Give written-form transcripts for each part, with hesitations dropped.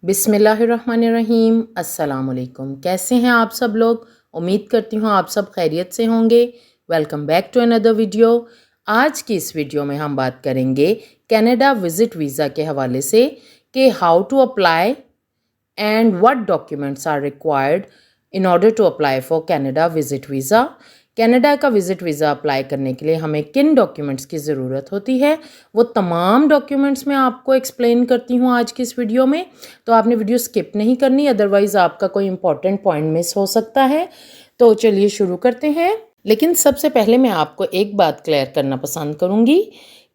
बिस्मिल्लाहिर्रहमानिर्रहीम। अस्सलाम वालेकुम। कैसे हैं आप सब लोग? उम्मीद करती हूँ आप सब खैरियत से होंगे। Welcome back to another video. आज की इस वीडियो में हम बात करेंगे कनाडा विज़िट वीज़ा के हवाले से कि how to apply and what documents are required in order to apply for Canada visit visa. Canada का विज़िट वीज़ा अप्लाई करने के लिए हमें किन डॉक्यूमेंट्स की ज़रूरत होती है, वो तमाम डॉक्यूमेंट्स मैं आपको एक्सप्लेन करती हूँ आज की इस वीडियो में। तो आपने वीडियो स्किप नहीं करनी, अदरवाइज़ आपका कोई इंपॉर्टेंट पॉइंट मिस हो सकता है। तो चलिए शुरू करते हैं। लेकिन सबसे पहले मैं आपको एक बात क्लियर करना पसंद करूँगी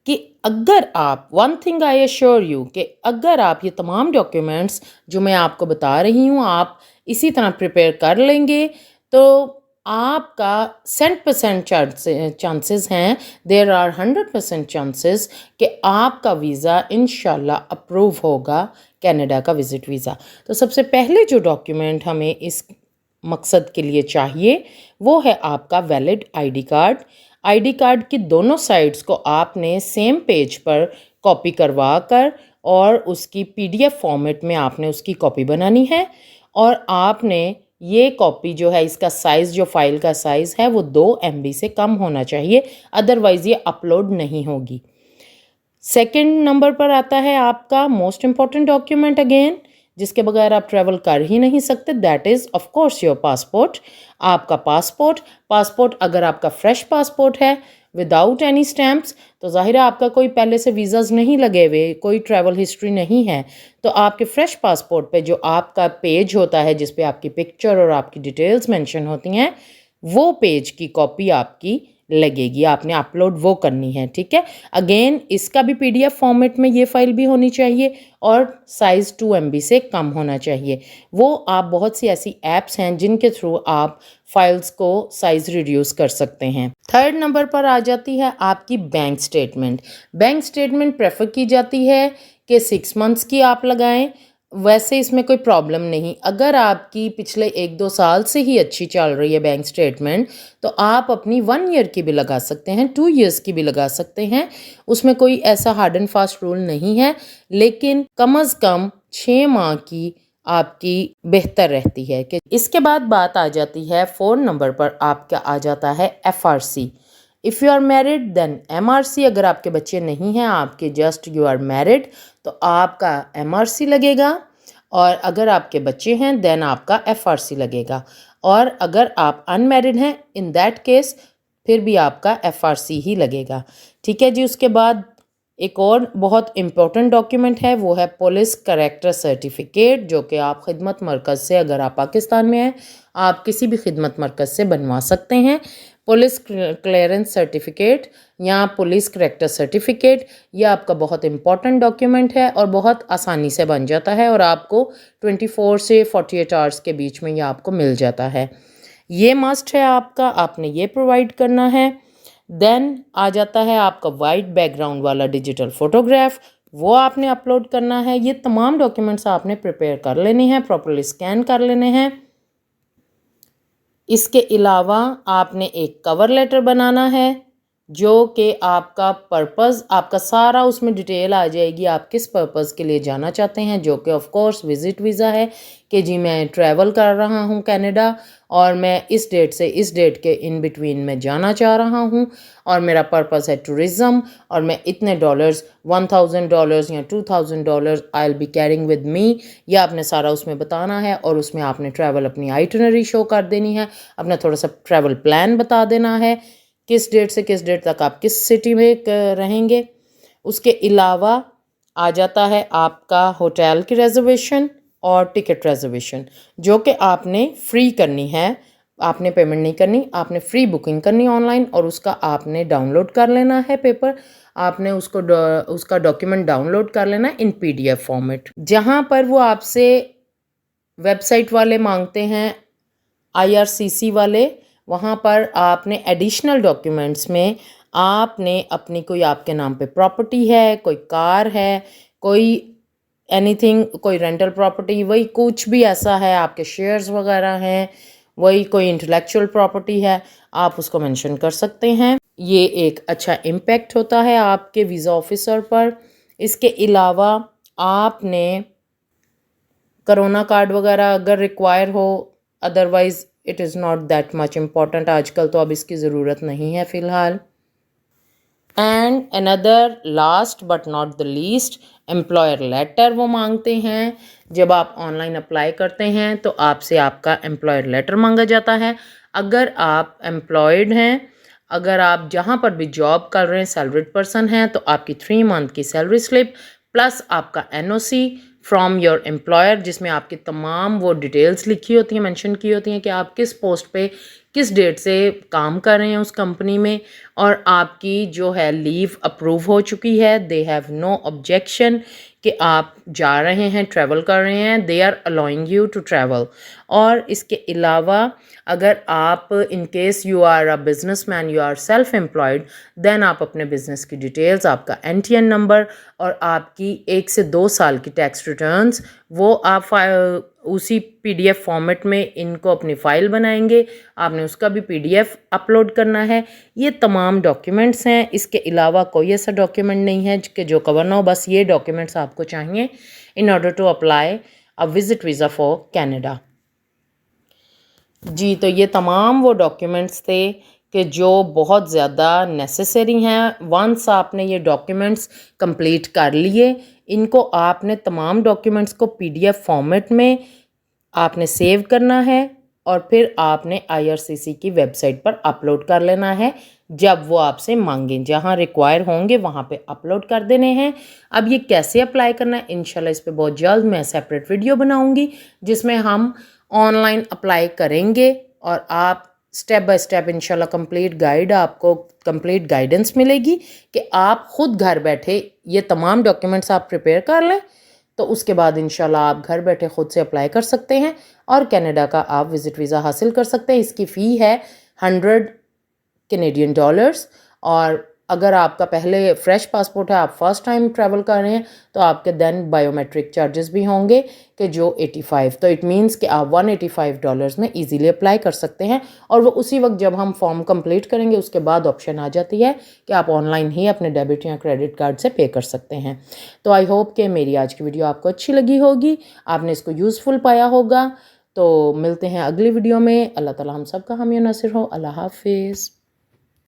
कि अगर आप one thing I assure you कि अगर आप ये तमाम डॉक्यूमेंट्स जो मैं आपको बता रही हूँ आप इसी तरह प्रिपेयर कर लेंगे तो आपका 100% चांसेस हैं, देर आर 100% चांसेस कि आपका वीज़ा इंशाल्लाह अप्रूव होगा, कनाडा का विज़िट वीज़ा। तो सबसे पहले जो डॉक्यूमेंट हमें इस मकसद के लिए चाहिए वो है आपका valid ID card. ID card की दोनों साइड्स को आपने सेम पेज पर कॉपी करवा कर और उसकी पीडीएफ फॉर्मेट में आपने उसकी कॉपी बनानी है और आपने ये कॉपी जो है इसका साइज़ जो फाइल का साइज़ है वो 2 MB से कम होना चाहिए, अदरवाइज़ ये अपलोड नहीं होगी। सेकंड नंबर पर आता है आपका मोस्ट इम्पॉर्टेंट डॉक्यूमेंट अगेन, जिसके बगैर आप ट्रैवल कर ही नहीं सकते, that is of course your passport. आपका पासपोर्ट अगर आपका फ्रेश पासपोर्ट है विदाउट एनी स्टैम्प्स तो ज़ाहिर है आपका कोई पहले से वीज़ाज़ नहीं लगे हुए, कोई ट्रैवल हिस्ट्री नहीं है, तो आपके फ्रेश पासपोर्ट पे जो आपका पेज होता है जिस पे आपकी पिक्चर और आपकी डिटेल्स मेंशन होती हैं वो पेज की कॉपी आपकी लगेगी, आपने अपलोड वो करनी है। ठीक है, अगेन इसका भी पीडीएफ फॉर्मेट में ये फाइल भी होनी चाहिए और साइज़ 2 MB से कम होना चाहिए। वो आप बहुत सी ऐसी ऐप्स हैं जिनके थ्रू आप फाइल्स को साइज़ रिड्यूस कर सकते हैं। थर्ड नंबर पर आ जाती है आपकी bank statement. Bank statement prefer की जाती है कि 6 मंथ्स की आप लगाएं, वैसे इसमें कोई प्रॉब्लम नहीं। अगर आपकी पिछले 1-2 साल से ही अच्छी चल रही है बैंक स्टेटमेंट तो आप अपनी 1 ईयर की भी लगा सकते हैं, 2 ईयर्स की भी लगा सकते हैं, उसमें कोई ऐसा हार्ड एंड फास्ट रूल नहीं है, लेकिन कम अज़ कम 6 माह की आपकी बेहतर रहती है। कि इसके बाद बात आ जाती है 4 नंबर पर, आपका आ जाता है FRC। If you are married then MRC। अगर आपके बच्चे नहीं हैं, आपके जस्ट यू आर मैरिड तो आपका MRC लगेगा, और अगर आपके बच्चे हैं देन आपका FRC लगेगा, और अगर आप अनमैरिड हैं इन दैट केस फिर भी आपका FRC ही लगेगा। ठीक है जी। उसके बाद एक और बहुत इम्पोर्टेंट डॉक्यूमेंट है, वो है पुलिस करैक्टर सर्टिफिकेट, जो कि आप खिदमत मरकज़ से, अगर आप पाकिस्तान में हैं आप किसी भी खिदमत मरकज़ से बनवा सकते हैं। पुलिस क्लियरेंस सर्टिफिकेट या पुलिस करैक्टर सर्टिफिकेट, ये आपका बहुत इम्पॉर्टेंट डॉक्यूमेंट है और बहुत आसानी से बन जाता है और आपको 24 से 48 आवर्स के बीच में ये आपको मिल जाता है। ये मस्ट है आपका, आपने ये प्रोवाइड करना है। देन आ जाता है आपका वाइट बैकग्राउंड वाला डिजिटल फोटोग्राफ, वो आपने अपलोड करना है। ये तमाम डॉक्यूमेंट्स आपने प्रिपेयर कर लेने हैं, प्रॉपर्ली स्कैन कर लेने हैं। इसके अलावा आपने एक कवर लेटर बनाना है जो कि आपका पर्पज़, आपका सारा उसमें डिटेल आ जाएगी, आप किस पर्पज़ के लिए जाना चाहते हैं, जो कि ऑफ कोर्स विज़िट वीज़ा है कि जी मैं ट्रैवल कर रहा हूँ कनाडा और मैं इस डेट से इस डेट के इन बिटवीन में जाना चाह रहा हूँ और मेरा पर्पज़ है टूरिज़म और मैं इतने डॉलर्स, $1000 या $2000 I will be carrying with me, यह आपने सारा उसमें बताना है। और उसमें आपने ट्रैवल अपनी आइटनरी शो कर देनी है, अपना थोड़ा सा ट्रैवल प्लान बता देना है, किस डेट से किस डेट तक आप किस सिटी में रहेंगे। उसके अलावा आ जाता है आपका होटल की रिजर्वेशन और टिकट रिजर्वेशन, जो कि आपने फ्री करनी है, आपने पेमेंट नहीं करनी, आपने फ्री बुकिंग करनी ऑनलाइन और उसका आपने डाउनलोड कर लेना है पेपर, आपने उसका डॉक्यूमेंट डाउनलोड कर लेना इन PDF फॉर्मेट। जहाँ पर वो आपसे वेबसाइट वाले मांगते हैं IRCC वाले, वहाँ पर आपने एडिशनल डॉक्यूमेंट्स में आपने अपनी कोई आपके नाम पे प्रॉपर्टी है, कोई कार है, कोई एनीथिंग, कोई रेंटल प्रॉपर्टी, वही कुछ भी ऐसा है, आपके शेयर्स वगैरह हैं, वही कोई इंटेलेक्चुअल प्रॉपर्टी है, आप उसको मेंशन कर सकते हैं। ये एक अच्छा इम्पैक्ट होता है आपके वीज़ा ऑफिसर पर। इसके अलावा आपने कोरोना कार्ड वगैरह अगर रिक्वायर हो, otherwise it is not that much important. आजकल तो अब इसकी ज़रूरत नहीं है फ़िलहाल। And another last but not the least, employer letter वो मांगते हैं। जब आप ऑनलाइन अप्लाई करते हैं तो आपसे आपका एम्प्लॉयर लेटर मांगा जाता है। अगर आप एम्प्लॉयड हैं, अगर आप जहाँ पर भी जॉब कर रहे हैं सैलरीड पर्सन हैं, तो आपकी 3 मंथ की सैलरी स्लिप प्लस आपका एनओसी फ्रॉम योर एम्प्लॉयर, जिसमें आपकी तमाम वो डिटेल्स लिखी होती हैं, मेंशन की होती हैं कि आप किस पोस्ट पे किस डेट से काम कर रहे हैं उस कंपनी में, और आपकी जो है लीव अप्रूव हो चुकी है। दे हैव नो ऑब्जेक्शन कि आप जा रहे हैं, ट्रैवल कर रहे हैं, they are allowing you to travel. और इसके अलावा अगर आप in case you are a businessman, you are self employed, then आप अपने बिजनेस की डिटेल्स, आपका एनटीएन नंबर और आपकी 1 से 2 साल की टैक्स रिटर्न्स, वो आप उसी पीडीएफ फॉर्मेट में इनको अपनी फ़ाइल बनाएंगे। आपने उसका भी पीडीएफ अपलोड करना है। ये तमाम डॉक्यूमेंट्स हैं, इसके अलावा कोई ऐसा डॉक्यूमेंट नहीं है कि जो कवर ना हो। बस ये डॉक्यूमेंट्स आपको चाहिए in order to apply a visit visa for Canada. जी, तो ये तमाम वो डॉक्यूमेंट्स थे कि जो बहुत ज़्यादा नेसेसरी हैं। वंस आपने ये डॉक्यूमेंट्स कंप्लीट कर लिए, इनको आपने तमाम डॉक्यूमेंट्स को पीडीएफ फॉर्मेट में आपने सेव करना है और फिर आपने आईआरसीसी की वेबसाइट पर अपलोड कर लेना है। जब वो आपसे मांगें, जहाँ रिक्वायर होंगे वहाँ पे अपलोड कर देने हैं। अब ये कैसे अप्लाई करना है, इंशाल्लाह इस पे बहुत जल्द मैं सेपरेट वीडियो बनाऊंगी जिसमें हम ऑनलाइन अप्लाई करेंगे और आप स्टेप बाय स्टेप इंशाल्लाह कंप्लीट गाइड, आपको कंप्लीट गाइडेंस मिलेगी कि आप ख़ुद घर बैठे ये तमाम डॉक्यूमेंट्स आप प्रिपेयर कर लें, तो उसके बाद इंशाल्लाह आप घर बैठे ख़ुद से अप्लाई कर सकते हैं और कनाडा का आप विज़िट वीज़ा हासिल कर सकते हैं। इसकी फ़ी है 100 कैनेडियन डॉलर्स। और अगर आपका पहले फ्रेश पासपोर्ट है, आप फर्स्ट टाइम ट्रैवल कर रहे हैं, तो आपके देन बायोमेट्रिक चार्जेस भी होंगे कि जो 85, तो इट मीन्स कि आप $185 में इजीली अप्लाई कर सकते हैं। और वो उसी वक्त जब हम फॉर्म कंप्लीट करेंगे उसके बाद ऑप्शन आ जाती है कि आप ऑनलाइन ही अपने डेबिट या क्रेडिट कार्ड से पे कर सकते हैं। तो आई होप कि मेरी आज की वीडियो आपको अच्छी लगी होगी, आपने इसको यूज़फुल पाया होगा। तो मिलते हैं अगली वीडियो में। अल्लाह ताला हम सब का हामी नासिर हो। अल्लाह हाफिज़।